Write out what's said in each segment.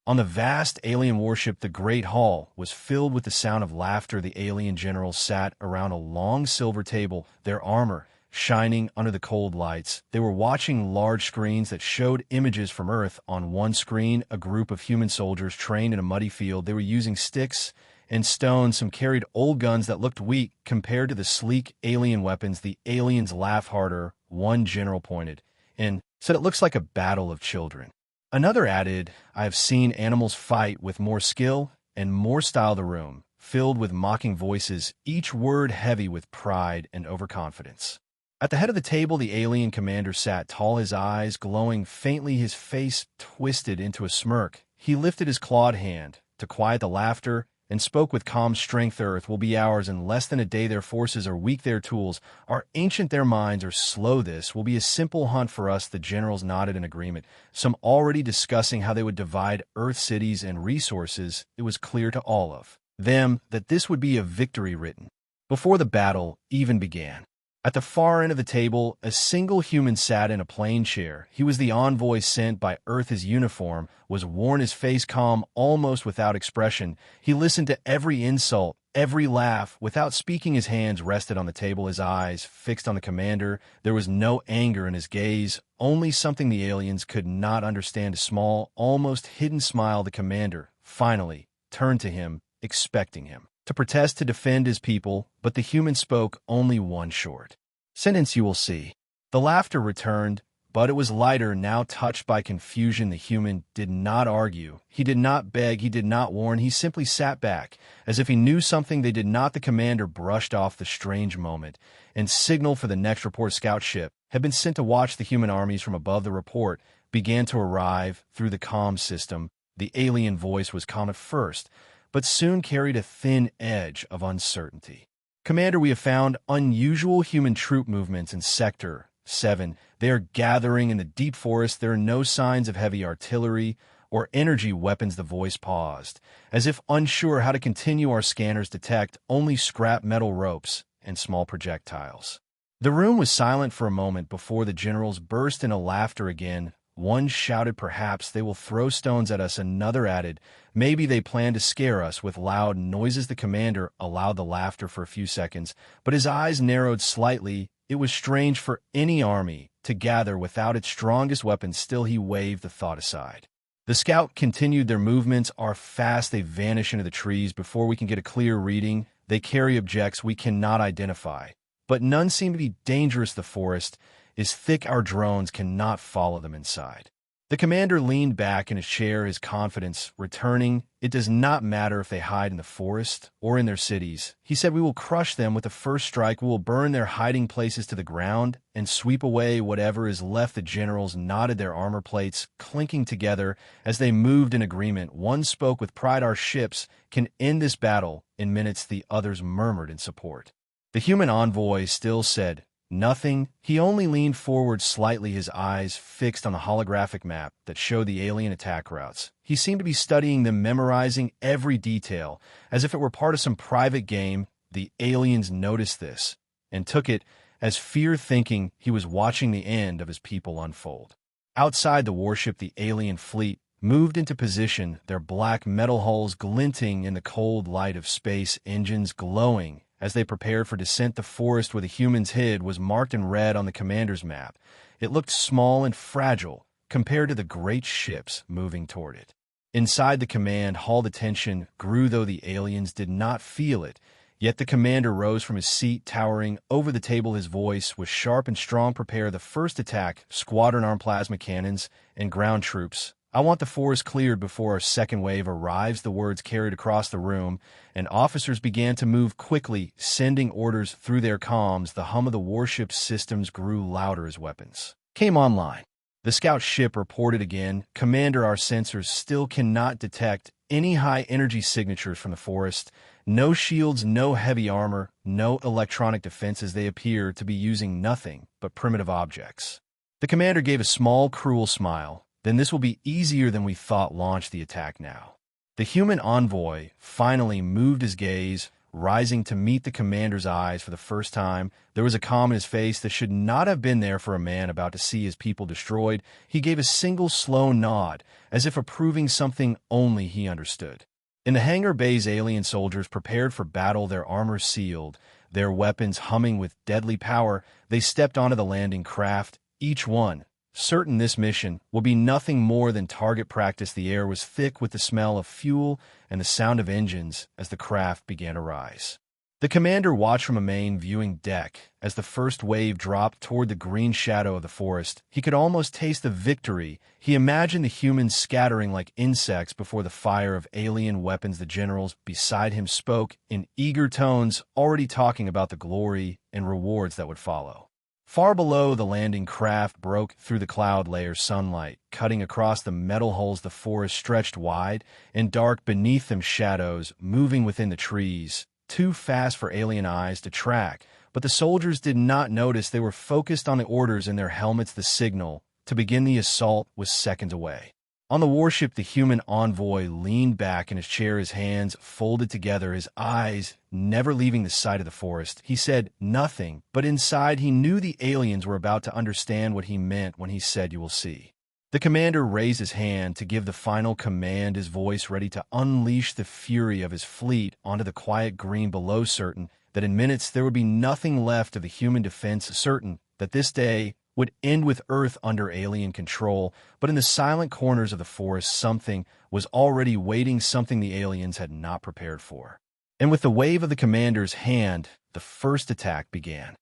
On the vast alien warship, the Great Hall was filled with the sound of laughter. The alien generals sat around a long silver table, their armor shining under the cold lights. They were watching large screens that showed images from Earth. On one screen, a group of human soldiers trained in a muddy field. They were using sticks and stones. Some carried old guns that looked weak compared to the sleek alien weapons. The aliens laugh harder, one general pointed, and said, "It looks like a battle of children." Another added, "I have seen animals fight with more skill and more style." The room filled with mocking voices, each word heavy with pride and overconfidence. At the head of the table, the alien commander sat tall, his eyes glowing faintly, his face twisted into a smirk. He lifted his clawed hand to quiet the laughter and spoke with calm strength. "Earth will be ours in less than a day. Their forces are weak, their tools are ancient, their minds are slow. This will be a simple hunt for us." The generals nodded in agreement, some already discussing how they would divide Earth cities and resources. It was clear to all of them that this would be a victory written before the battle even began. At the far end of the table, a single human sat in a plain chair. He was the envoy sent by Earth. His uniform was worn, his face calm, almost without expression. He listened to every insult, every laugh, without speaking. His hands rested on the table, his eyes fixed on the commander. There was no anger in his gaze, only something the aliens could not understand, a small, almost hidden smile. The commander finally turned to him, expecting him to protest, to defend his people, but the human spoke only one short sentence: "You will see." The laughter returned, but it was lighter, now touched by confusion. The human did not argue. He did not beg. He did not warn. He simply sat back, as if he knew something they did not. The commander brushed off the strange moment and signaled for the next report. Scout ship had been sent to watch the human armies from above. The report began to arrive through the comm system. The alien voice was calm at first, but soon carried a thin edge of uncertainty. "Commander, we have found unusual human troop movements in Sector 7. They are gathering in the deep forest. There are no signs of heavy artillery or energy weapons." The voice paused, as if unsure how to continue. "Our scanners detect only scrap metal ropes and small projectiles." The room was silent for a moment before the generals burst into laughter again. One shouted, "Perhaps they will throw stones at us." Another added, "Maybe they plan to scare us with loud noises." The commander allowed the laughter for a few seconds, but his eyes narrowed slightly. It was strange for any army to gather without its strongest weapons. Still, he waved the thought aside. The scout continued. "Their movements are fast. They vanish into the trees before we can get a clear reading. They carry objects we cannot identify, but none seem to be dangerous. The forest is thick. Our drones cannot follow them inside." The commander leaned back in his chair, his confidence returning. "It does not matter if they hide in the forest or in their cities," he said. "We will crush them with the first strike. We will burn their hiding places to the ground and sweep away whatever is left." The generals nodded, their armor plates clinking together as they moved in agreement. One spoke with pride, "Our ships can end this battle in minutes." The others murmured in support. The human envoy still said nothing. He only leaned forward slightly, his eyes fixed on the holographic map that showed the alien attack routes. He seemed to be studying them, memorizing every detail, as if it were part of some private game. The aliens noticed this and took it as fear, thinking he was watching the end of his people unfold. Outside the warship, the alien fleet moved into position, their black metal hulls glinting in the cold light of space engines glowing as they prepared for descent. The forest where the humans hid was marked in red on the commander's map. It looked small and fragile compared to the great ships moving toward it. Inside the command hall, the tension grew, though the aliens did not feel it. Yet the commander rose from his seat, towering over the table. His voice was sharp and strong. "Prepare the first attack. Squadron armed plasma cannons and ground troops. I want the forest cleared before our second wave arrives." The words carried across the room, and officers began to move quickly, sending orders through their comms. The hum of the warship's systems grew louder as weapons came online. The scout ship reported again, "Commander, our sensors still cannot detect any high-energy signatures from the forest. No shields, no heavy armor, no electronic defenses. They appear to be using nothing but primitive objects." The commander gave a small, cruel smile. "Then this will be easier than we thought. Launch the attack now." The human envoy finally moved his gaze, rising to meet the commander's eyes for the first time. There was a calm in his face that should not have been there for a man about to see his people destroyed. He gave a single slow nod, as if approving something only he understood. In the hangar bays, alien soldiers prepared for battle, their armor sealed, their weapons humming with deadly power. They stepped onto the landing craft, each one certain this mission will be nothing more than target practice. The air was thick with the smell of fuel and the sound of engines as the craft began to rise. The commander watched from a main viewing deck as the first wave dropped toward the green shadow of the forest. He could almost taste the victory. He imagined the humans scattering like insects before the fire of alien weapons. The generals beside him spoke in eager tones, already talking about the glory and rewards that would follow. Far below, the landing craft broke through the cloud layer, sunlight cutting across the metal hulls. The forest stretched wide and dark beneath them, shadows moving within the trees, too fast for alien eyes to track. But the soldiers did not notice. They were focused on the orders in their helmets. The signal to begin the assault was seconds away. On the warship, the human envoy leaned back in his chair, his hands folded together, his eyes never leaving the sight of the forest. He said nothing, but inside he knew the aliens were about to understand what he meant when he said, "You will see." The commander raised his hand to give the final command, his voice ready to unleash the fury of his fleet onto the quiet green below, certain that in minutes there would be nothing left of the human defense, certain that this day would end with Earth under alien control. But in the silent corners of the forest, something was already waiting, something the aliens had not prepared for. And with the wave of the commander's hand, the first attack began.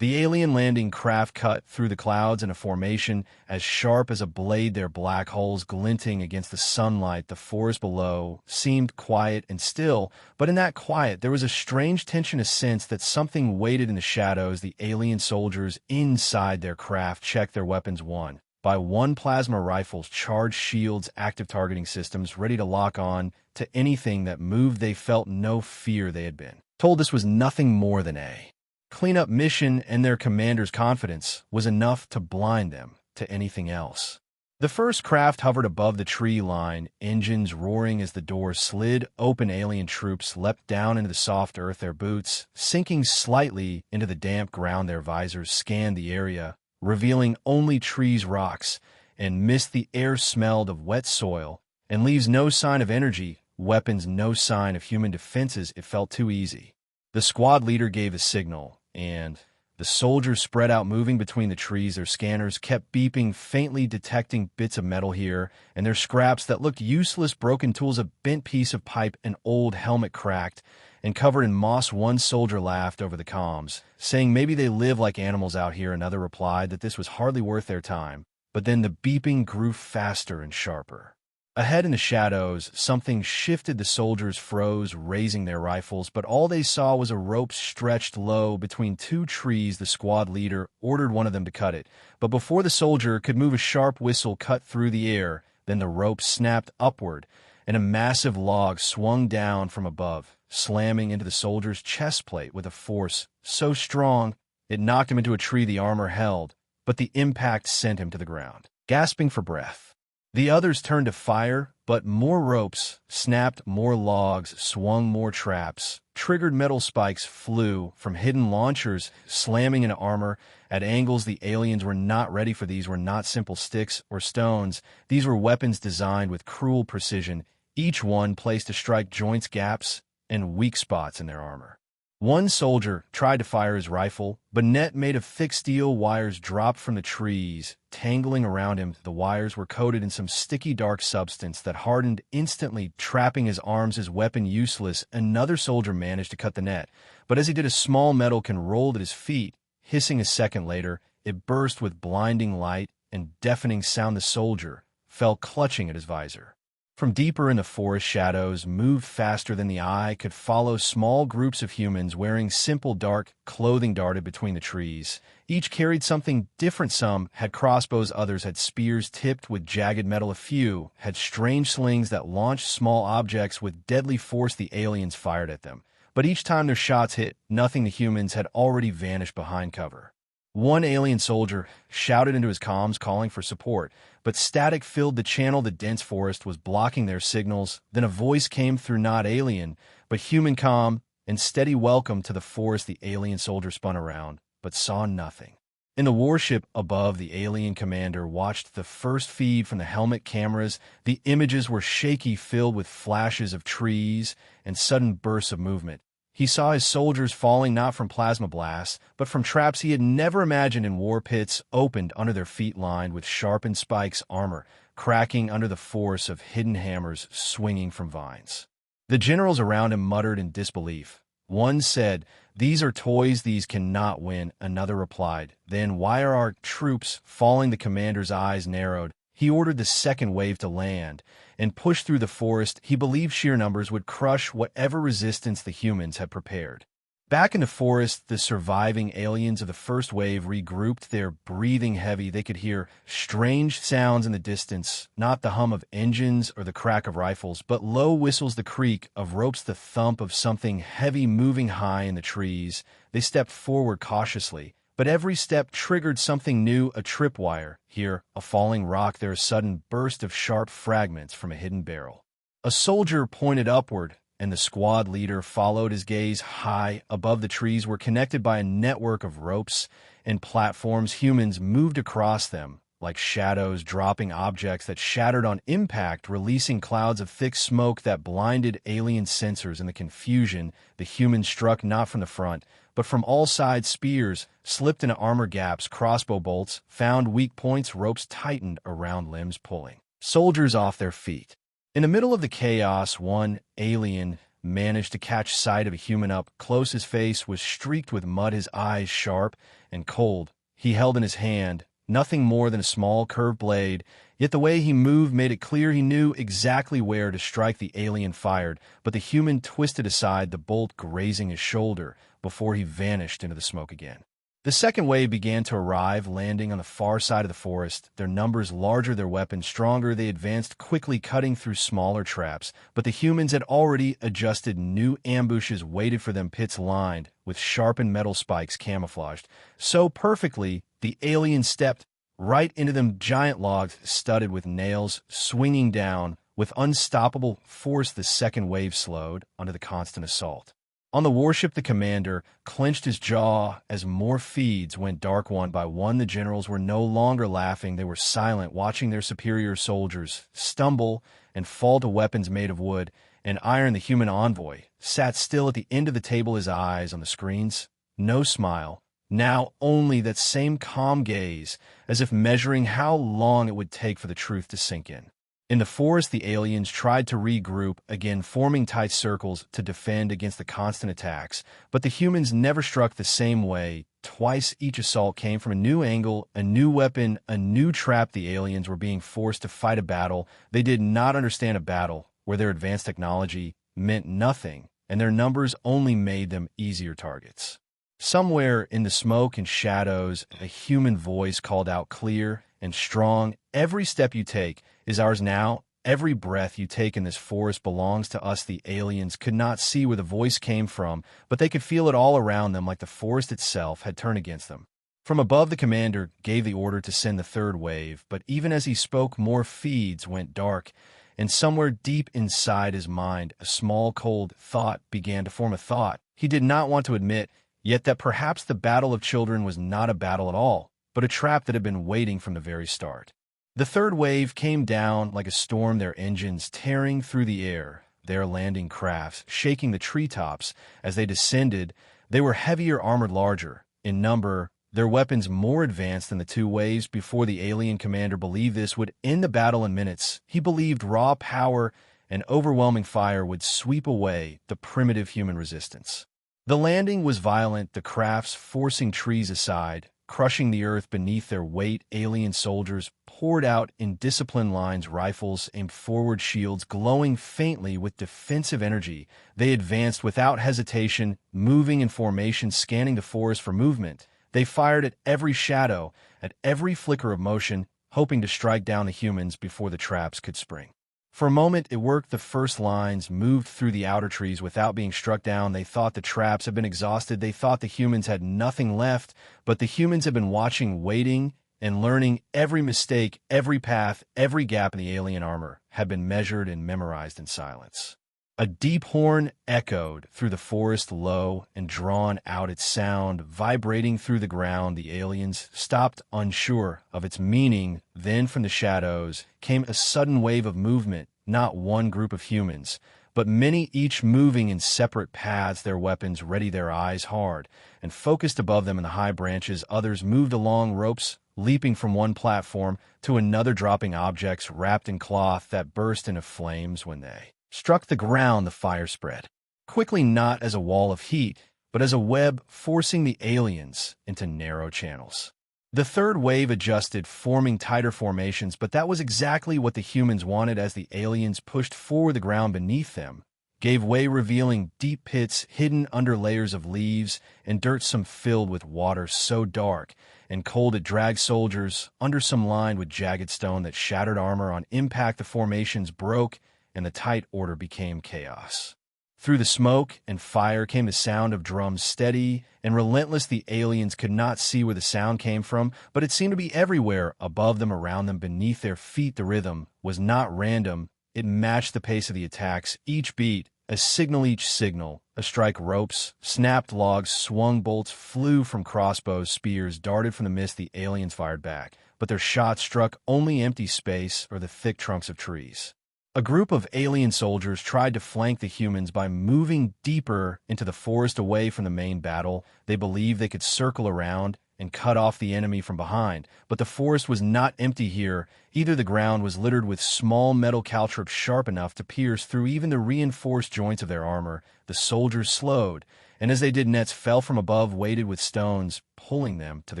The alien landing craft cut through the clouds in a formation as sharp as a blade, their black hulls glinting against the sunlight. The forest below seemed quiet and still, but in that quiet there was a strange tension, a sense that something waited in the shadows. The alien soldiers inside their craft checked their weapons one by one, plasma rifles, charged shields, active targeting systems, ready to lock on to anything that moved. They felt no fear. They had been told this was nothing more than a cleanup mission, and their commander's confidence was enough to blind them to anything else. The first craft hovered above the tree line, engines roaring as the door slid open. Alien troops leapt down into the soft earth, their boots sinking slightly into the damp ground. Their visors scanned the area, revealing only trees, rocks, and mist. The air smelled of wet soil and leaves, no sign of energy, weapons, no sign of human defenses. It felt too easy. The squad leader gave a signal, and the soldiers spread out, moving between the trees. Their scanners kept beeping, faintly detecting bits of metal here and there, scraps that looked useless, broken tools, a bent piece of pipe, an old helmet cracked and covered in moss. One soldier laughed over the comms, saying maybe they live like animals out here. Another replied that this was hardly worth their time. But then the beeping grew faster and sharper. Ahead in the shadows, something shifted. The soldiers froze, raising their rifles, but all they saw was a rope stretched low between two trees. The squad leader ordered one of them to cut it, but before the soldier could move, a sharp whistle cut through the air. Then the rope snapped upward, and a massive log swung down from above, slamming into the soldier's chest plate with a force so strong it knocked him into a tree the armor held, but the impact sent him to the ground, gasping for breath. The others turned to fire, but more ropes snapped, more logs swung, more traps triggered. Metal spikes flew from hidden launchers, slamming into armor at angles. The aliens were not ready for these. Were not simple sticks or stones. These were weapons designed with cruel precision, each one placed to strike joints, gaps, and weak spots in their armor. One soldier tried to fire his rifle, but net made of thick steel wires dropped from the trees, tangling around him. The wires were coated in some sticky dark substance that hardened instantly, trapping his arms, his weapon useless. Another soldier managed to cut the net, but as he did, a small metal can rolled at his feet, hissing. A second later, it burst with blinding light and deafening sound. The soldier fell clutching at his visor. From deeper in the forest, shadows moved faster than the eye could follow. Small groups of humans wearing simple dark clothing darted between the trees. Each carried something different. Some had crossbows, others had spears tipped with jagged metal. A few had strange slings that launched small objects with deadly force. The aliens fired at them, but each time their shots hit nothing. The humans had already vanished behind cover. One alien soldier shouted into his comms, calling for support, but static filled the channel. The dense forest was blocking their signals. Then a voice came through, not alien, but human, calm, In steady welcome to the forest, the alien soldier spun around, but saw nothing. In the warship above, the alien commander watched the first feed from the helmet cameras. The images were shaky, filled with flashes of trees and sudden bursts of movement. He saw his soldiers falling not from plasma blasts, but from traps he had never imagined, in war pits opened under their feet, lined with sharpened spikes, armor cracking under the force of hidden hammers swinging from vines. The generals around him muttered in disbelief. One said, "These are toys, these cannot win." Another replied, "Then why are our troops falling?" The commander's eyes narrowed. He ordered the second wave to land and push through the forest. He believed sheer numbers would crush whatever resistance the humans had prepared. Back in the forest, the surviving aliens of the first wave regrouped, their breathing heavy. They could hear strange sounds in the distance, not the hum of engines or the crack of rifles, but low whistles, the creak of ropes, the thump of something heavy moving high in the trees. They stepped forward cautiously, but every step triggered something new, a tripwire. Here, a falling rock, there, a sudden burst of sharp fragments from a hidden barrel. A soldier pointed upward, and the squad leader followed his gaze. High above, the trees were connected by a network of ropes and platforms. Humans moved across them like shadows, dropping objects that shattered on impact, releasing clouds of thick smoke that blinded alien sensors. In the confusion, the humans struck not from the front, but from all sides. Spears slipped into armor gaps, crossbow bolts found weak points, ropes tightened around limbs, pulling soldiers off their feet. In the middle of the chaos, one alien managed to catch sight of a human up close. His face was streaked with mud, his eyes sharp and cold. He held in his hand nothing more than a small curved blade, yet the way he moved made it clear he knew exactly where to strike. The alien fired, but the human twisted aside, the bolt grazing his shoulder before he vanished into the smoke again. The second wave began to arrive, landing on the far side of the forest. Their numbers larger, their weapons stronger. They advanced quickly, cutting through smaller traps. But the humans had already adjusted. New ambushes waited for them, pits lined with sharpened metal spikes camouflaged so perfectly the aliens stepped right into them. Giant logs studded with nails swinging down with unstoppable force. The second wave slowed under the constant assault. On the warship, the commander clenched his jaw as more feeds went dark. One by one, the generals were no longer laughing. They were silent, watching their superior soldiers stumble and fall to weapons made of wood and iron. The human envoy sat still at the end of the table, his eyes on the screens. No smile. Now only that same calm gaze, as if measuring how long it would take for the truth to sink in. In the forest, the aliens tried to regroup, again forming tight circles to defend against the constant attacks, but the humans never struck the same way. Twice each assault came from a new angle, a new weapon, a new trap. The aliens were being forced to fight a battle they did not understand, a battle where their advanced technology meant nothing, and their numbers only made them easier targets. Somewhere in the smoke and shadows, a human voice called out clear and strong, "Every step you take is ours now. Every breath you take in this forest belongs to us." The aliens could not see where the voice came from, but they could feel it all around them, like the forest itself had turned against them. From above, the commander gave the order to send the third wave, but even as he spoke, more feeds went dark, and somewhere deep inside his mind, a small, cold thought began to form, a thought he did not want to admit, yet, that perhaps the battle of children was not a battle at all, but a trap that had been waiting from the very start. The third wave came down like a storm, their engines tearing through the air, their landing crafts shaking the treetops as they descended. They were heavier, armored, larger in number, their weapons more advanced than the two waves before. The alien commander believed this would end the battle in minutes. He believed raw power and overwhelming fire would sweep away the primitive human resistance. The landing was violent, the crafts forcing trees aside, crushing the earth beneath their weight. Alien soldiers poured out in disciplined lines, rifles aimed forward, shields glowing faintly with defensive energy. They advanced without hesitation, moving in formation, scanning the forest for movement. They fired at every shadow, at every flicker of motion, hoping to strike down the humans before the traps could spring. For a moment, it worked. The first lines moved through the outer trees without being struck down. They thought the traps had been exhausted. They thought the humans had nothing left, but the humans had been watching, waiting, and learning. Every mistake, every path, every gap in the alien armor had been measured and memorized in silence. A deep horn echoed through the forest low and drawn out its sound, vibrating through the ground. The aliens stopped unsure of its meaning. Then from the shadows came a sudden wave of movement, not one group of humans, but many, each moving in separate paths, their weapons ready, their eyes hard, and focused above them in the high branches. Others moved along ropes, leaping from one platform to another, dropping objects wrapped in cloth that burst into flames when they struck the ground. The fire spread quickly, not as a wall of heat, but as a web, forcing the aliens into narrow channels. The third wave adjusted, forming tighter formations, but that was exactly what the humans wanted. As the aliens pushed forward, the ground beneath them gave way, revealing deep pits hidden under layers of leaves and dirt, some filled with water so dark and cold it dragged soldiers under, some lined with jagged stone that shattered armor. On impact, the formations broke, and the tight order became chaos. Through the smoke and fire came the sound of drums, steady and relentless. The aliens could not see where the sound came from, but it seemed to be everywhere, above them, around them, beneath their feet. The rhythm was not random. It matched the pace of the attacks. Each beat, a signal, each signal, a strike. Ropes snapped, logs swung, bolts flew from crossbows, spears darted from the mist. The aliens fired back, but their shots struck only empty space or the thick trunks of trees. A group of alien soldiers tried to flank the humans by moving deeper into the forest, away from the main battle. They believed they could circle around and cut off the enemy from behind. But the forest was not empty here either. The ground was littered with small metal caltrops sharp enough to pierce through even the reinforced joints of their armor. The soldiers slowed, and as they did, nets fell from above, weighted with stones, pulling them to the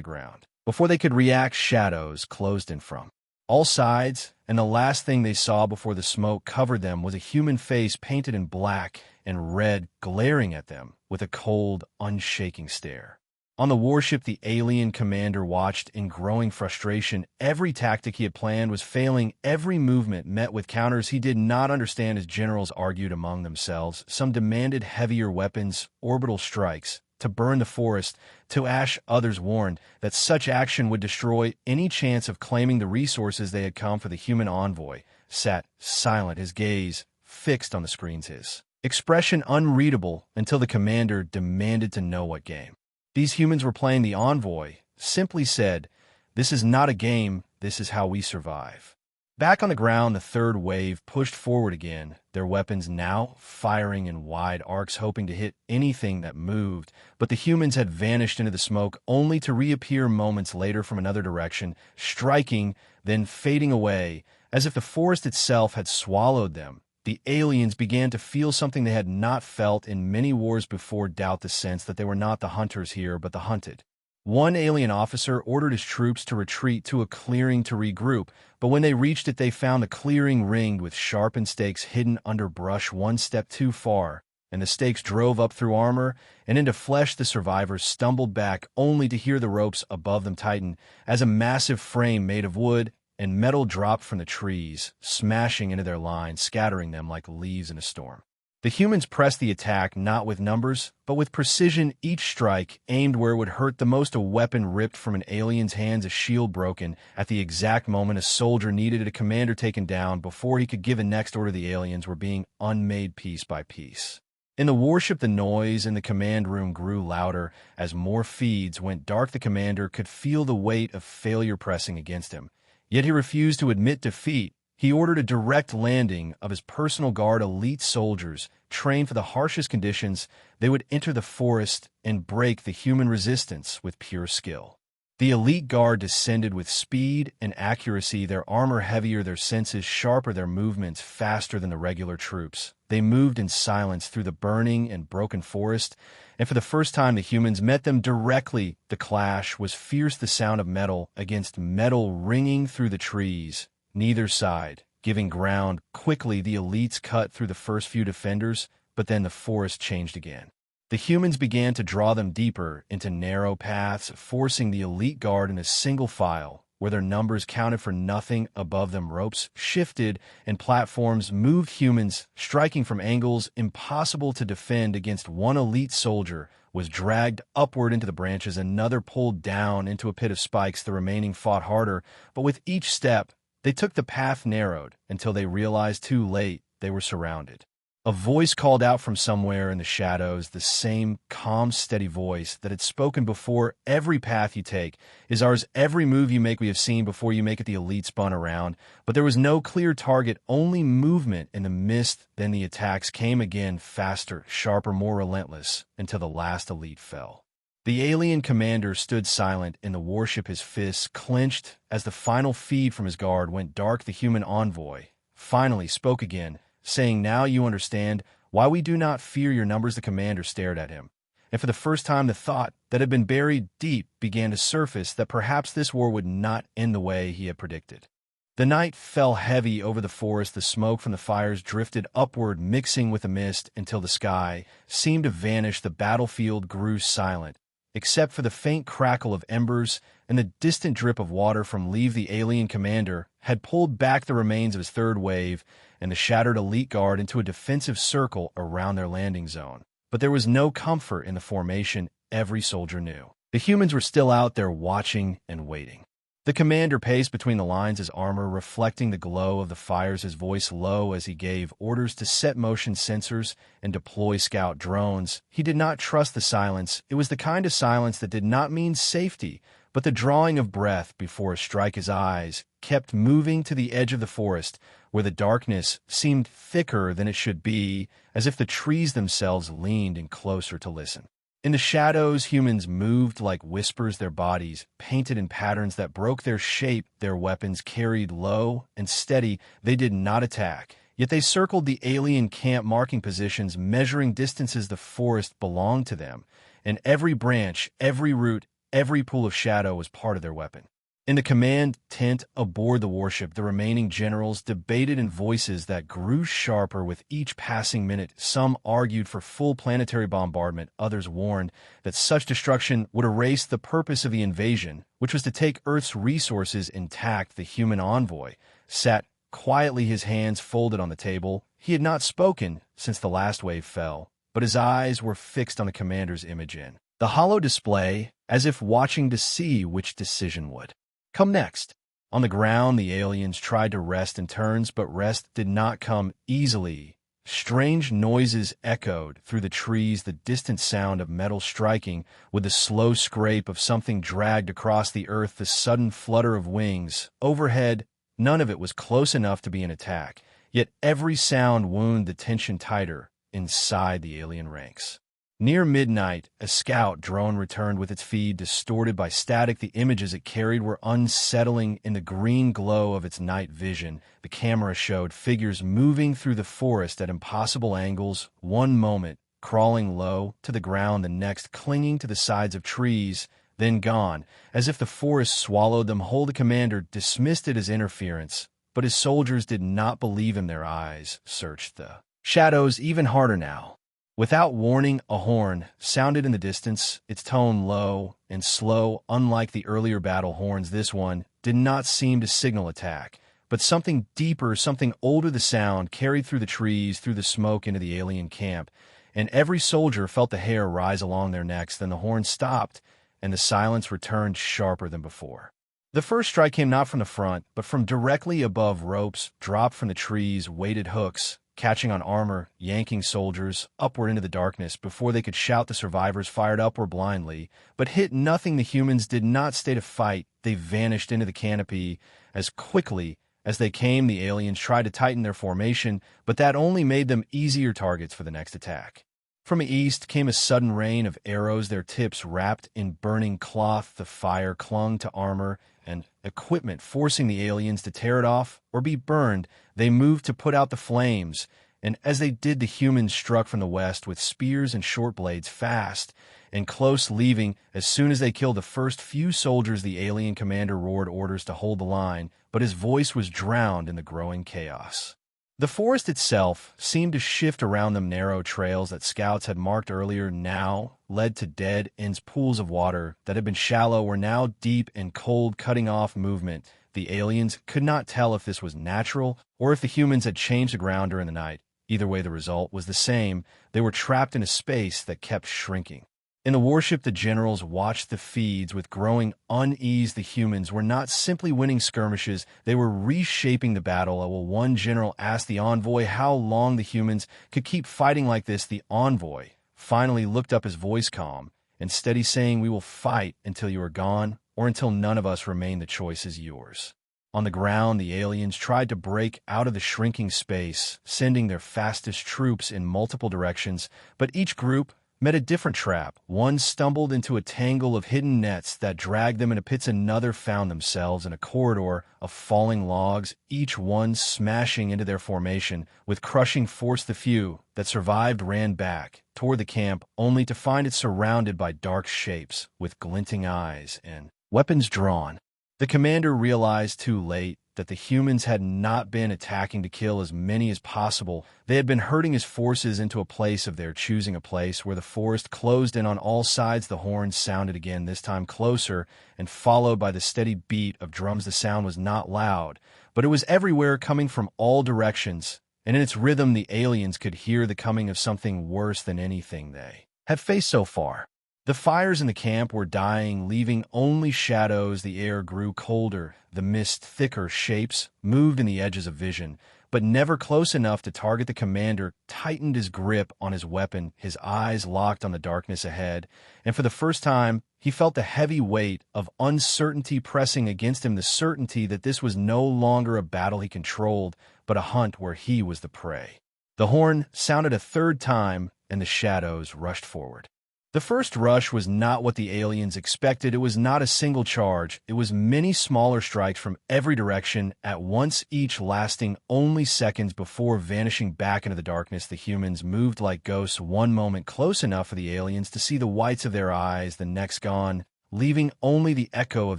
ground. Before they could react, shadows closed in from all sides, and the last thing they saw before the smoke covered them was a human face painted in black and red, glaring at them with a cold, unshaking stare. On the warship, the alien commander watched in growing frustration. Every tactic he had planned was failing, every movement met with counters he did not understand. His generals argued among themselves. Some demanded heavier weapons, orbital strikes, to burn the forest to ash. Others warned that such action would destroy any chance of claiming the resources they had come for. The human envoy sat silent, his gaze fixed on the screens, his expression unreadable, until the commander demanded to know what game these humans were playing. The envoy simply said, "This is not a game, this is how we survive." Back on the ground, the third wave pushed forward again, their weapons now firing in wide arcs, hoping to hit anything that moved. But the humans had vanished into the smoke, only to reappear moments later from another direction, striking, then fading away, as if the forest itself had swallowed them. The aliens began to feel something they had not felt in many wars before, doubt, the sense that they were not the hunters here, but the hunted. One alien officer ordered his troops to retreat to a clearing to regroup, but when they reached it, they found the clearing ringed with sharpened stakes hidden under brush. One step too far, and the stakes drove up through armor and into flesh. The survivors stumbled back, only to hear the ropes above them tighten as a massive frame made of wood and metal dropped from the trees, smashing into their lines, scattering them like leaves in a storm. The humans pressed the attack, not with numbers, but with precision. Each strike aimed where it would hurt the most. A weapon ripped from an alien's hands, a shield broken at the exact moment a soldier needed it, a commander taken down before he could give a next order. The aliens were being unmade piece by piece. In the warship, the noise in the command room grew louder as more feeds went dark. The commander could feel the weight of failure pressing against him, yet he refused to admit defeat. He ordered a direct landing of his personal guard, elite soldiers trained for the harshest conditions. They would enter the forest and break the human resistance with pure skill. The elite guard descended with speed and accuracy, their armor heavier, their senses sharper, their movements faster than the regular troops. They moved in silence through the burning and broken forest, and for the first time the humans met them directly. The clash was fierce, the sound of metal against metal ringing through the trees. Neither side giving ground. Quickly, the elites cut through the first few defenders, but then the forest changed again. The humans began to draw them deeper into narrow paths, forcing the elite guard in a single file, where their numbers counted for nothing above them. Ropes shifted and platforms moved, humans striking from angles impossible to defend against. One elite soldier was dragged upward into the branches, another pulled down into a pit of spikes. The remaining fought harder, but with each step, they took the path narrowed until they realized too late they were surrounded. A voice called out from somewhere in the shadows, the same calm, steady voice that had spoken before. Every path you take is ours. Every move you make we have seen before you make it. The elite spun around, but there was no clear target, only movement in the mist. Then the attacks came again, faster, sharper, more relentless, until the last elite fell. The alien commander stood silent in the warship, his fists clenched as the final feed from his guard went dark. The human envoy finally spoke again, saying, "Now you understand why we do not fear your numbers." The commander stared at him, and for the first time the thought that had been buried deep began to surface, that perhaps this war would not end the way he had predicted. The night fell heavy over the forest. The smoke from the fires drifted upward, mixing with the mist, until the sky seemed to vanish. The battlefield grew silent, except for the faint crackle of embers and the distant drip of water from Leave. The alien commander had pulled back the remains of his third wave and the shattered elite guard into a defensive circle around their landing zone. But there was no comfort in the formation. Every soldier knew the humans were still out there, watching and waiting. The commander paced between the lines, his armor reflecting the glow of the fires, his voice low as he gave orders to set motion sensors and deploy scout drones. He did not trust the silence. It was the kind of silence that did not mean safety, but the drawing of breath before a strike. His eyes kept moving to the edge of the forest, where the darkness seemed thicker than it should be, as if the trees themselves leaned in closer to listen. In the shadows, humans moved like whispers, their bodies painted in patterns that broke their shape, their weapons carried low and steady. They did not attack, yet they circled the alien camp, marking positions, measuring distances. The forest belonged to them, and every branch, every root, every pool of shadow was part of their weapon. In the command tent aboard the warship, the remaining generals debated in voices that grew sharper with each passing minute. Some argued for full planetary bombardment. Others warned that such destruction would erase the purpose of the invasion, which was to take Earth's resources intact. The human envoy sat quietly, his hands folded on the table. He had not spoken since the last wave fell, but his eyes were fixed on the commander's image in the hollow display, as if watching to see which decision would come next. On the ground, the aliens tried to rest in turns, but rest did not come easily. Strange noises echoed through the trees, the distant sound of metal striking with the slow scrape of something dragged across the earth, the sudden flutter of wings. Overhead, none of it was close enough to be an attack, yet every sound wounded the tension tighter inside the alien ranks. Near midnight, a scout drone returned with its feed distorted by static. The images it carried were unsettling. In the green glow of its night vision, the camera showed figures moving through the forest at impossible angles, one moment crawling low to the ground, the next clinging to the sides of trees, then gone, as if the forest swallowed them whole. The commander dismissed it as interference, but his soldiers did not believe him. Their eyes searched the shadows even harder now. Without warning, a horn sounded in the distance, its tone low and slow. Unlike the earlier battle horns, this one did not seem to signal attack, but something deeper, something older. The sound carried through the trees, through the smoke, into the alien camp, and every soldier felt the hair rise along their necks. Then the horn stopped, and the silence returned sharper than before. The first strike came not from the front, but from directly above. Ropes dropped from the trees, weighted hooks catching on armor, yanking soldiers upward into the darkness. Before they could shout, the survivors fired upward blindly, but hit nothing. The humans did not stay to fight. They vanished into the canopy as quickly as they came. The aliens tried to tighten their formation, but that only made them easier targets for the next attack. From the east came a sudden rain of arrows, their tips wrapped in burning cloth. The fire clung to armor and equipment, forcing the aliens to tear it off or be burned. They moved to put out the flames, and as they did, the humans struck from the west with spears and short blades, fast and close, leaving as soon as they killed the first few soldiers. The alien commander roared orders to hold the line, but his voice was drowned in the growing chaos. The forest itself seemed to shift around them. Narrow trails that scouts had marked earlier now led to dead ends. Pools of water that had been shallow were now deep and cold, cutting off movement. The aliens could not tell if this was natural or if the humans had changed the ground during the night. Either way, the result was the same. They were trapped in a space that kept shrinking. In the warship, the generals watched the feeds with growing unease. The humans were not simply winning skirmishes, they were reshaping the battle. While one general asked the envoy how long the humans could keep fighting like this, the envoy finally looked up, his voice calm and steady, saying, "We will fight until you are gone, or until none of us remain. The choice is yours." On the ground, the aliens tried to break out of the shrinking space, sending their fastest troops in multiple directions, but each group met a different trap. One stumbled into a tangle of hidden nets that dragged them into pits. Another found themselves in a corridor of falling logs, each one smashing into their formation with crushing force. The few that survived ran back toward the camp, only to find it surrounded by dark shapes with glinting eyes and weapons drawn. The commander realized too late that the humans had not been attacking to kill as many as possible. They had been herding his forces into a place of their choosing, a place where the forest closed in on all sides. The horns sounded again, this time closer, and followed by the steady beat of drums. The sound was not loud, but it was everywhere, coming from all directions, and in its rhythm the aliens could hear the coming of something worse than anything they had faced so far. The fires in the camp were dying, leaving only shadows. The air grew colder, the mist thicker. Shapes moved in the edges of vision, but never close enough to target. The commander tightened his grip on his weapon, his eyes locked on the darkness ahead, and for the first time he felt the heavy weight of uncertainty pressing against him, the certainty that this was no longer a battle he controlled, but a hunt where he was the prey. The horn sounded a third time, and the shadows rushed forward. The first rush was not what the aliens expected. It was not a single charge. It was many smaller strikes from every direction at once, each lasting only seconds before vanishing back into the darkness. The humans moved like ghosts, one moment close enough for the aliens to see the whites of their eyes, the next gone, leaving only the echo of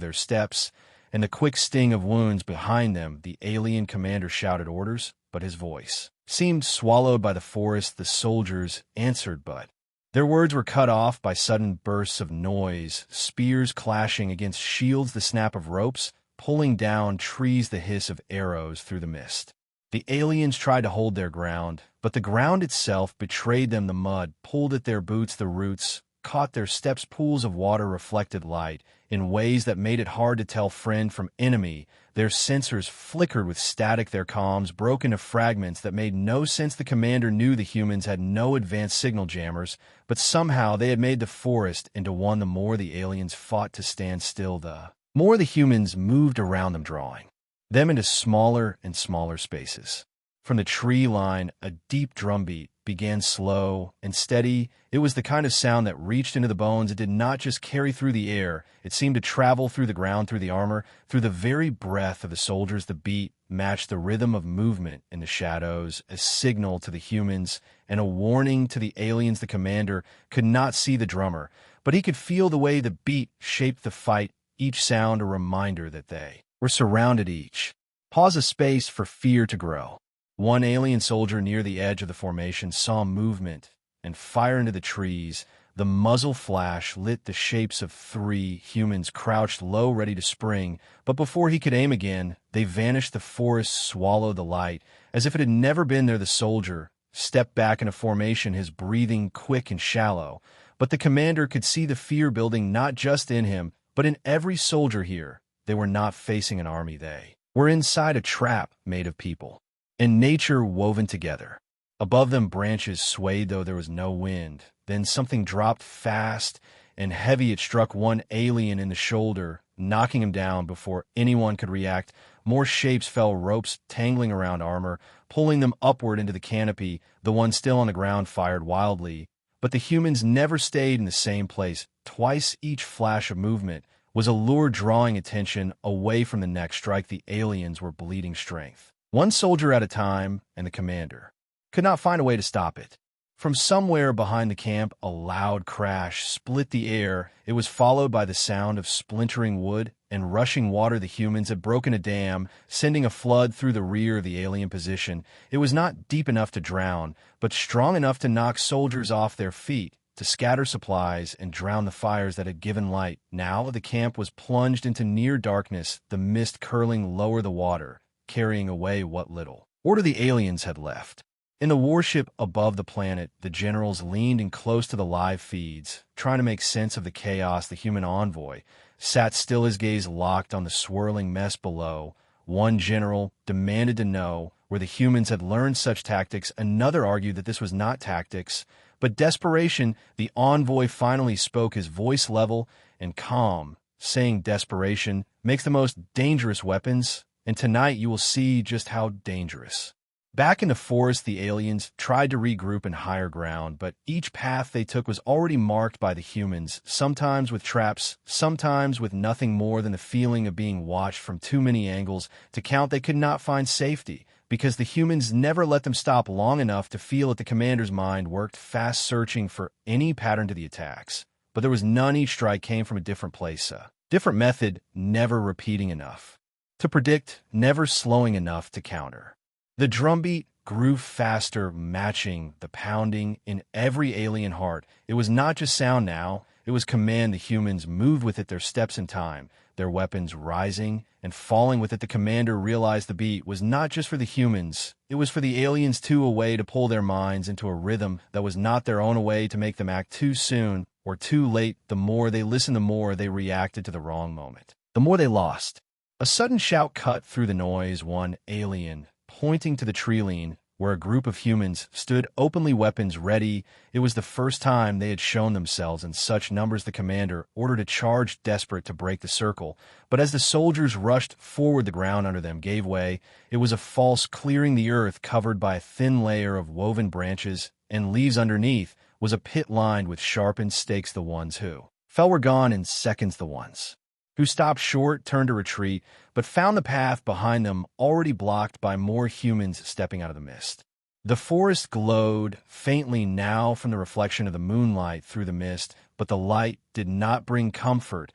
their steps and the quick sting of wounds behind them. The alien commander shouted orders, but his voice seemed swallowed by the forest. The soldiers answered, but their words were cut off by sudden bursts of noise, spears clashing against shields, the snap of ropes pulling down trees, the hiss of arrows through the mist. The aliens tried to hold their ground, but the ground itself betrayed them. The mud pulled at their boots, the roots caught their steps, pools of water reflected light in ways that made it hard to tell friend from enemy. Their sensors flickered with static, their comms broke into fragments that made no sense. The commander knew the humans had no advanced signal jammers, but somehow they had made the forest into one. The more the aliens fought to stand still, the more the humans moved around them, drawing them into smaller and smaller spaces. From the tree line, a deep drumbeat began, slow and steady. It was the kind of sound that reached into the bones. It did not just carry through the air. It seemed to travel through the ground, through the armor, through the very breath of the soldiers. The beat matched the rhythm of movement in the shadows, a signal to the humans and a warning to the aliens. The commander could not see the drummer, but he could feel the way the beat shaped the fight, each sound a reminder that they were surrounded. Each pause a space for fear to grow. One alien soldier near the edge of the formation saw movement and fire into the trees. The muzzle flash lit the shapes of three humans crouched low, ready to spring, but before he could aim again, they vanished. The forest swallowed the light as if it had never been there. The soldier stepped back into formation, his breathing quick and shallow, but the commander could see the fear building, not just in him, but in every soldier here. They were not facing an army. They were inside a trap made of people and nature woven together. Above them, branches swayed, though there was no wind. Then something dropped fast and heavy. It struck one alien in the shoulder, knocking him down before anyone could react. More shapes fell, ropes tangling around armor, pulling them upward into the canopy. The one still on the ground fired wildly, but the humans never stayed in the same place. Twice each flash of movement was a lure, drawing attention away from the next strike. The aliens were bleeding strength, one soldier at a time, and the commander could not find a way to stop it. From somewhere behind the camp, a loud crash split the air. It was followed by the sound of splintering wood and rushing water. The humans had broken a dam, sending a flood through the rear of the alien position. It was not deep enough to drown, but strong enough to knock soldiers off their feet, to scatter supplies and drown the fires that had given light. Now the camp was plunged into near darkness, the mist curling lower the water, carrying away what little order the aliens had left. In the warship above the planet, the generals leaned in close to the live feeds, trying to make sense of the chaos. The human envoy sat still, his gaze locked on the swirling mess below. One general demanded to know where the humans had learned such tactics. Another argued that this was not tactics, but desperation. The envoy finally spoke, his voice level and calm, saying desperation makes the most dangerous weapons, and tonight you will see just how dangerous. Back in the forest, the aliens tried to regroup in higher ground, but each path they took was already marked by the humans, sometimes with traps, sometimes with nothing more than the feeling of being watched from too many angles to count. They could not find safety, because the humans never let them stop long enough to feel that the commander's mind worked fast, searching for any pattern to the attacks. But there was none. Each strike came from a different place, a different method, never repeating enough to predict, never slowing enough to counter. The drumbeat grew faster, matching the pounding in every alien heart. It was not just sound now, it was command. The humans moved with it, their steps in time, their weapons rising and falling with it. The commander realized the beat was not just for the humans, it was for the aliens too, a way to pull their minds into a rhythm that was not their own, a way to make them act too soon or too late. The more they listened, the more they reacted to the wrong moment, the more they lost. A sudden shout cut through the noise, one alien pointing to the tree where a group of humans stood, openly, weapons ready. It was the first time they had shown themselves in such numbers. The commander ordered a charge, desperate to break the circle, but as the soldiers rushed forward, the ground under them gave way. It was a false clearing. The earth, covered by a thin layer of woven branches and leaves underneath, was a pit lined with sharpened stakes. The ones who fell were gone in seconds. The ones who stopped short turned to retreat, but found the path behind them already blocked by more humans stepping out of the mist. The forest glowed faintly now from the reflection of the moonlight through the mist, but the light did not bring comfort,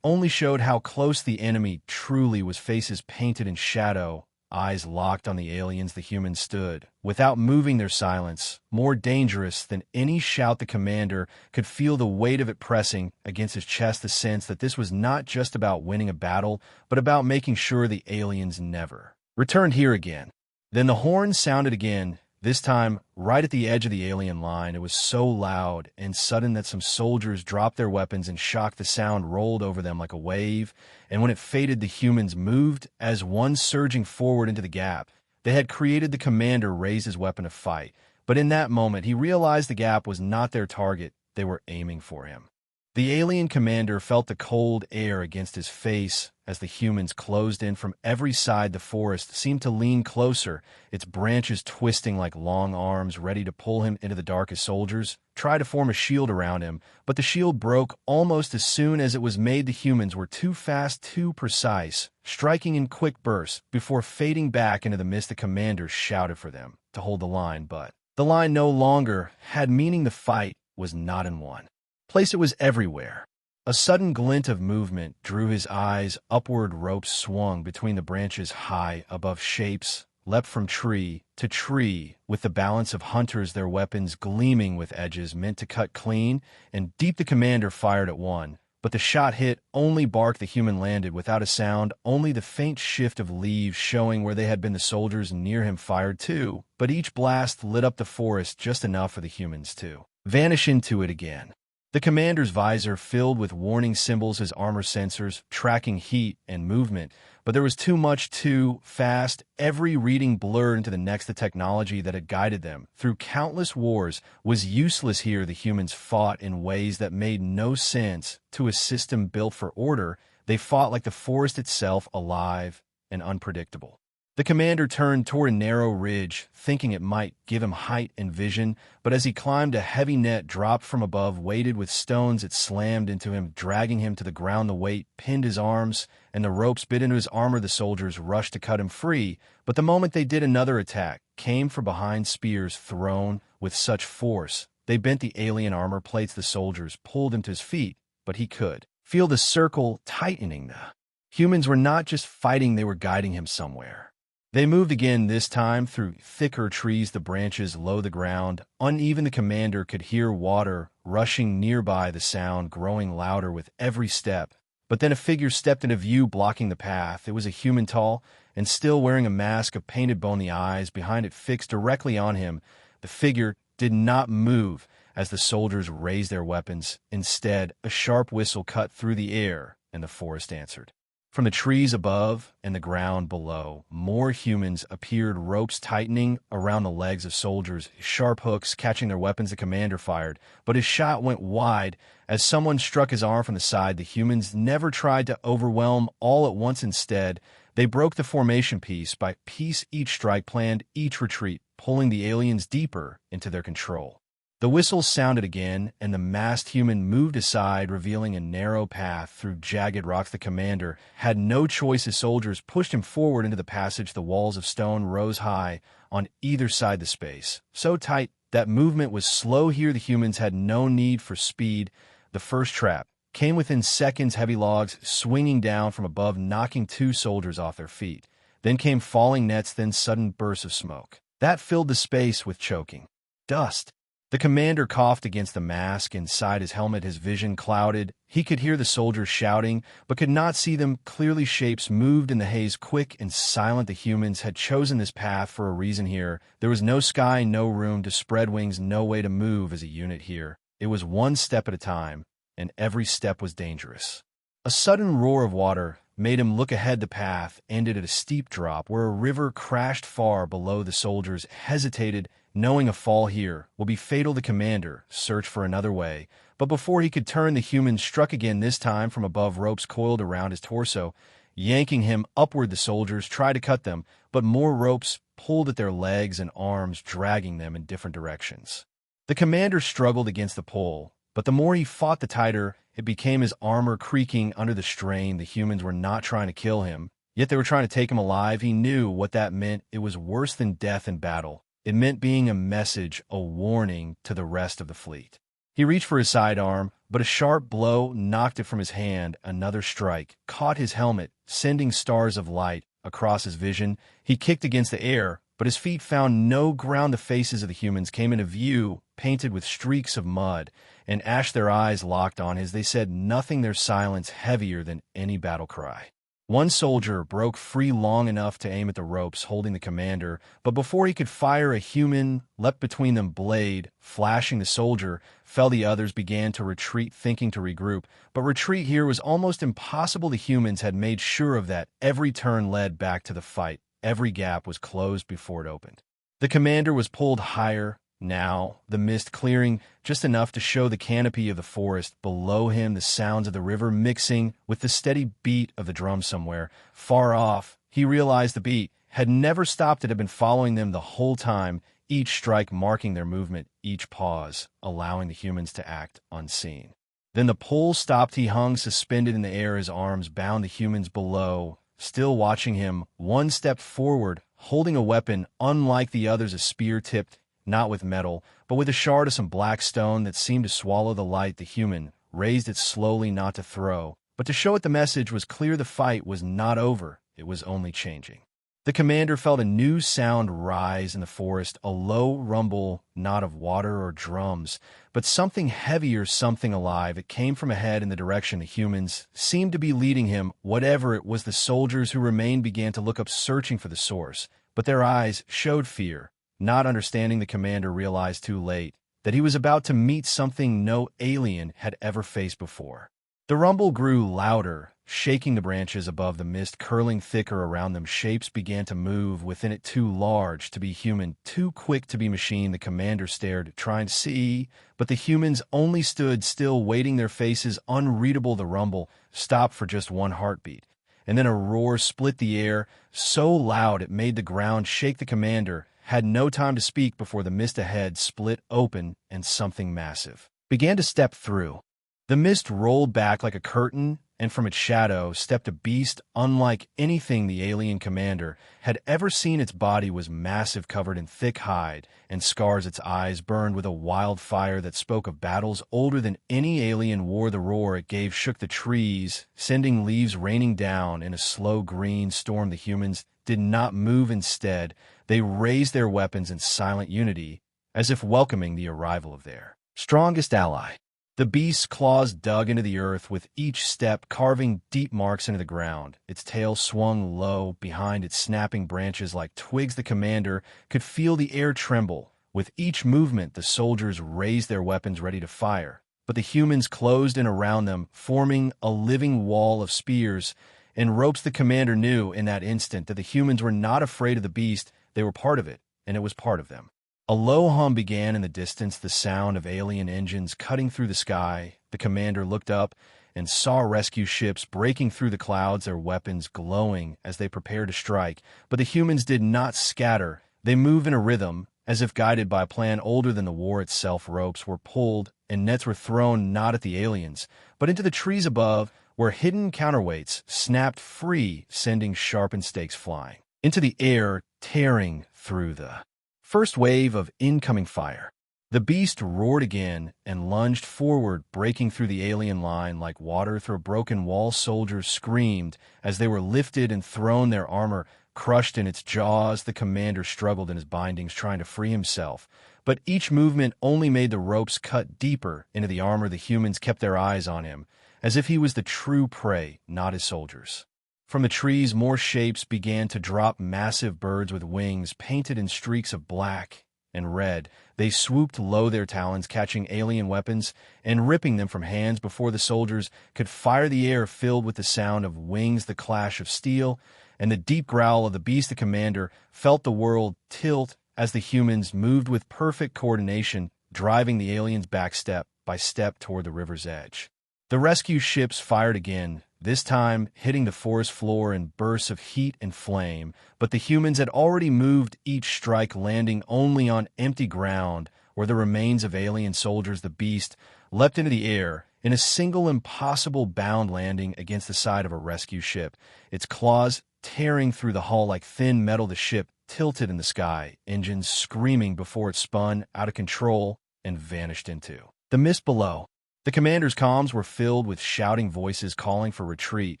only showed how close the enemy truly was. Faces painted in shadow, eyes locked on the aliens. The humans stood, without moving, their silence more dangerous than any shout. The commander could feel the weight of it pressing against his chest, the sense that this was not just about winning a battle, but about making sure the aliens never returned here again. Then the horn sounded again, this time right at the edge of the alien line. It was so loud and sudden that some soldiers dropped their weapons in shock. The sound rolled over them like a wave, and when it faded, the humans moved as one, surging forward into the gap they had created. The commander raised his weapon to fight, but in that moment he realized the gap was not their target. They were aiming for him. The alien commander felt the cold air against his face as the humans closed in from every side. The forest seemed to lean closer, its branches twisting like long arms ready to pull him into the dark. As soldiers tried to form a shield around him, but the shield broke almost as soon as it was made. The humans were too fast, too precise, striking in quick bursts before fading back into the mist. The commander shouted for them to hold the line, but the line no longer had meaning. The fight was not in one place, it was everywhere. A sudden glint of movement drew his eyes upward. Ropes swung between the branches high above. Shapes leapt from tree to tree with the balance of hunters, their weapons gleaming with edges meant to cut clean and deep. The commander fired at one, but the shot hit only bark. The human landed without a sound, only the faint shift of leaves showing where they had been. The soldiers near him fired too, but each blast lit up the forest just enough for the humans to vanish into it again. The commander's visor filled with warning symbols, his armor sensors tracking heat and movement, but there was too much too fast. Every reading blurred into the next. The technology that had guided them through countless wars was useless here. The humans fought in ways that made no sense to a system built for order. They fought like the forest itself, alive and unpredictable. The commander turned toward a narrow ridge, thinking it might give him height and vision, but as he climbed, a heavy net dropped from above, weighted with stones. It slammed into him, dragging him to the ground. The weight pinned his arms, and the ropes bit into his armor. The soldiers rushed to cut him free, but the moment they did, another attack came from behind, spears thrown with such force they bent the alien armor plates. The soldiers pulled him to his feet, but he could feel the circle tightening. The humans were not just fighting, they were guiding him somewhere. They moved again, this time through thicker trees, the branches low the ground, uneven. The commander could hear water rushing nearby, the sound growing louder with every step. But then a figure stepped into view, blocking the path. It was a human, tall and still wearing a mask of painted bony eyes, behind it fixed directly on him. The figure did not move as the soldiers raised their weapons. Instead, a sharp whistle cut through the air, and the forest answered. From the trees above and the ground below, more humans appeared, ropes tightening around the legs of soldiers, sharp hooks catching their weapons. The commander fired, but his shot went wide as someone struck his arm from the side. The humans never tried to overwhelm all at once. Instead, they broke the formation piece by piece. Each strike planned, each retreat, pulling the aliens deeper into their control. The whistle sounded again, and the masked human moved aside, revealing a narrow path through jagged rocks. The commander had no choice as soldiers pushed him forward into the passage. The walls of stone rose high on either side the space, so tight that movement was slow here. The humans had no need for speed. The first trap came within seconds, heavy logs swinging down from above, knocking two soldiers off their feet. Then came falling nets, then sudden bursts of smoke that filled the space with choking dust. The commander coughed against the mask inside his helmet, his vision clouded. He could hear the soldiers shouting, but could not see them clearly. Shapes moved in the haze, quick and silent. The humans had chosen this path for a reason here. There was no sky, no room to spread wings, no way to move as a unit here. It was one step at a time, and every step was dangerous. A sudden roar of water made him look ahead. The path ended at a steep drop where a river crashed far below. The soldiers hesitated, knowing a fall here will be fatal. The commander searched for another way, but before he could turn, the human struck again, this time from above. Ropes coiled around his torso, yanking him upward. The soldiers tried to cut them, but more ropes pulled at their legs and arms, dragging them in different directions. The commander struggled against the pull, but the more he fought, the tighter it became, his armor creaking under the strain. The humans were not trying to kill him, yet they were trying to take him alive. He knew what that meant. It was worse than death in battle. It meant being a message, a warning to the rest of the fleet. He reached for his sidearm, but a sharp blow knocked it from his hand. Another strike caught his helmet, sending stars of light across his vision. He kicked against the air, but his feet found no ground. The faces of the humans came into view, painted with streaks of mud and ash. Their eyes locked on his. They said nothing, their silence heavier than any battle cry. One soldier broke free long enough to aim at the ropes holding the commander, but before he could fire, a human leapt between them, blade flashing. The soldier fell. The others began to retreat, thinking to regroup, but retreat here was almost impossible. The humans had made sure of that. Every turn led back to the fight. Every gap was closed before it opened. The commander was pulled higher. Now, the mist clearing just enough to show the canopy of the forest below him, the sounds of the river mixing with the steady beat of the drum somewhere far off. He realized the beat had never stopped. It had been following them the whole time, each strike marking their movement, each pause allowing the humans to act unseen. Then the pull stopped. He hung suspended in the air, his arms bound. The humans below, still watching him, one stepped forward, holding a weapon unlike the others, a spear tipped not with metal, but with a shard of some black stone that seemed to swallow the light. The human raised it slowly, not to throw, but to show it the message was clear. The fight was not over. It was only changing. The commander felt a new sound rise in the forest, a low rumble, not of water or drums, but something heavier, something alive. It came from ahead in the direction the humans seemed to be leading him. Whatever it was, the soldiers who remained began to look up, searching for the source, but their eyes showed fear. Not understanding, the commander realized too late that he was about to meet something no alien had ever faced before. The rumble grew louder, shaking the branches above, the mist curling thicker around them. Shapes began to move within it, too large to be human, too quick to be machine. The commander stared, trying to see, but the humans only stood still, waiting, their faces unreadable. The rumble stopped for just one heartbeat, and then a roar split the air, so loud it made the ground shake. The commander had no time to speak before the mist ahead split open and something massive began to step through. The mist rolled back like a curtain, and from its shadow stepped a beast unlike anything the alien commander had ever seen. Its body was massive, covered in thick hide and scars. Its eyes burned with a wild fire that spoke of battles older than any alien war. The roar it gave shook the trees, sending leaves raining down in a slow green storm. The humans did not move. Instead, they raised their weapons in silent unity, as if welcoming the arrival of their strongest ally. The beast's claws dug into the earth with each step, carving deep marks into the ground. Its tail swung low behind its snapping branches like twigs. The commander could feel the air tremble. With each movement, the soldiers raised their weapons ready to fire. But the humans closed in around them, forming a living wall of spears and ropes. The commander knew in that instant that the humans were not afraid of the beast. They were part of it, and it was part of them. A low hum began in the distance, the sound of alien engines cutting through the sky. The commander looked up and saw rescue ships breaking through the clouds, their weapons glowing as they prepared to strike. But the humans did not scatter. They moved in a rhythm, as if guided by a plan older than the war itself. Ropes were pulled, and nets were thrown not at the aliens, but into the trees above, where hidden counterweights snapped free, sending sharpened stakes flying into the air, tearing through the first wave of incoming fire. The beast roared again and lunged forward, breaking through the alien line like water through a broken wall. Soldiers screamed as they were lifted and thrown, their armor crushed in its jaws. The commander struggled in his bindings, trying to free himself, but each movement only made the ropes cut deeper into the armor. The humans kept their eyes on him, as if he was the true prey, not his soldiers. From the trees, more shapes began to drop, massive birds with wings painted in streaks of black and red. They swooped low, their talons catching alien weapons and ripping them from hands before the soldiers could fire. The air filled with the sound of wings, the clash of steel, and the deep growl of the beast. The commander felt the world tilt as the humans moved with perfect coordination, driving the aliens back step by step toward the river's edge. The rescue ships fired again, this time hitting the forest floor in bursts of heat and flame, but the humans had already moved, each strike landing only on empty ground or the remains of alien soldiers. The beast leapt into the air in a single impossible bound, landing against the side of a rescue ship, its claws tearing through the hull like thin metal. The ship tilted in the sky, engines screaming before it spun out of control and vanished into the mist below. The commander's comms were filled with shouting voices calling for retreat,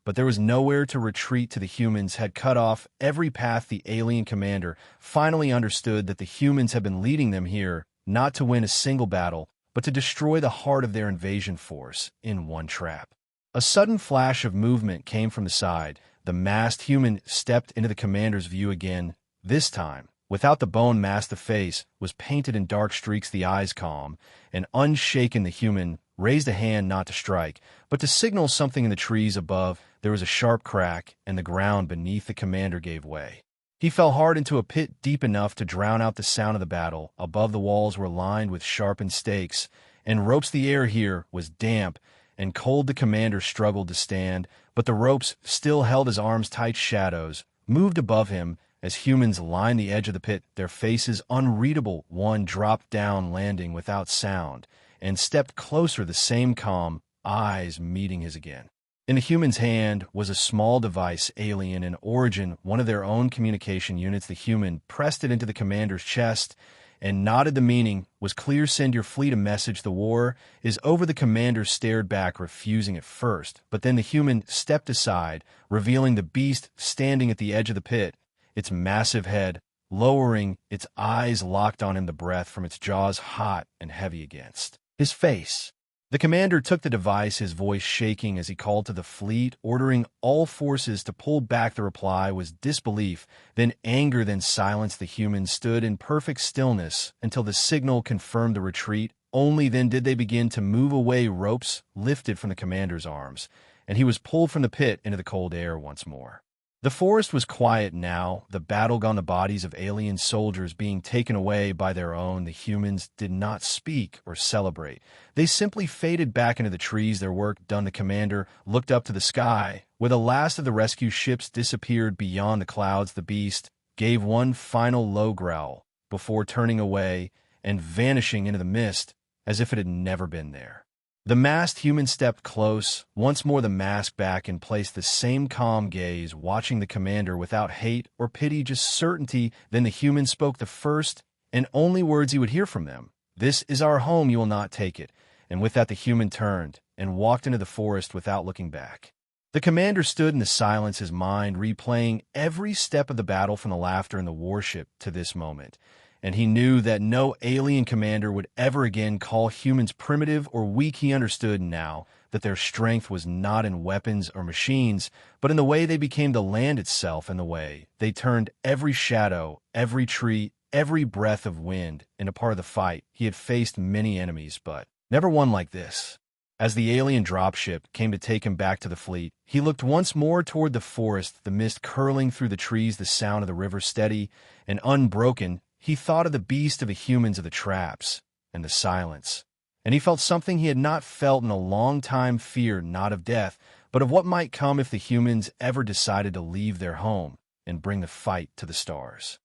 but there was nowhere to retreat. The humans had cut off every path. The alien commander finally understood that the humans had been leading them here not to win a single battle, but to destroy the heart of their invasion force in one trap. A sudden flash of movement came from the side. The masked human stepped into the commander's view again, this time without the bone mask. The face was painted in dark streaks, the eyes calm and unshaken. The human raised a hand not to strike, but to signal something in the trees above. There was a sharp crack, and the ground beneath the commander gave way. He fell hard into a pit deep enough to drown out the sound of the battle. Above, the walls were lined with sharpened stakes and ropes. The air here was damp and cold. The commander struggled to stand, but the ropes still held his arms tight. Shadows moved above him as humans lined the edge of the pit, their faces unreadable. One dropped down, landing without sound, and stepped closer, the same calm eyes meeting his again. In the human's hand was a small device, alien in origin, one of their own communication units. The human pressed it into the commander's chest and nodded. The meaning was clear: send your fleet a message, the war is over. The commander stared back, refusing at first, but then the human stepped aside, revealing the beast standing at the edge of the pit, its massive head lowering, its eyes locked on him, the breath from its jaws hot and heavy against his face. The commander took the device, his voice shaking as he called to the fleet, ordering all forces to pull back. The reply was disbelief, then anger, then silence. The humans stood in perfect stillness until the signal confirmed the retreat. Only then did they begin to move away. Ropes lifted from the commander's arms, and he was pulled from the pit into the cold air once more. The forest was quiet now, the battle gone, the bodies of alien soldiers being taken away by their own. The humans did not speak or celebrate. They simply faded back into the trees, their work done. The commander looked up to the sky, where the last of the rescue ships disappeared beyond the clouds. The beast gave one final low growl before turning away and vanishing into the mist as if it had never been there. The masked human stepped close, once more the mask back, and placed the same calm gaze, watching the commander without hate or pity, just certainty. Then the human spoke the first and only words he would hear from them. "This is our home, you will not take it." And with that the human turned and walked into the forest without looking back. The commander stood in the silence, his mind replaying every step of the battle, from the laughter in the warship to this moment. and he knew that no alien commander would ever again call humans primitive or weak. He understood now that their strength was not in weapons or machines, but in the way they became the land itself and the way they turned every shadow, every tree, every breath of wind into part of the fight. He had faced many enemies, but never one like this. As the alien dropship came to take him back to the fleet, he looked once more toward the forest, the mist curling through the trees, the sound of the river steady and unbroken. He thought of the beast of the humans, of the traps, and the silence. And he felt something he had not felt in a long time, fear not of death, but of what might come if the humans ever decided to leave their home and bring the fight to the stars.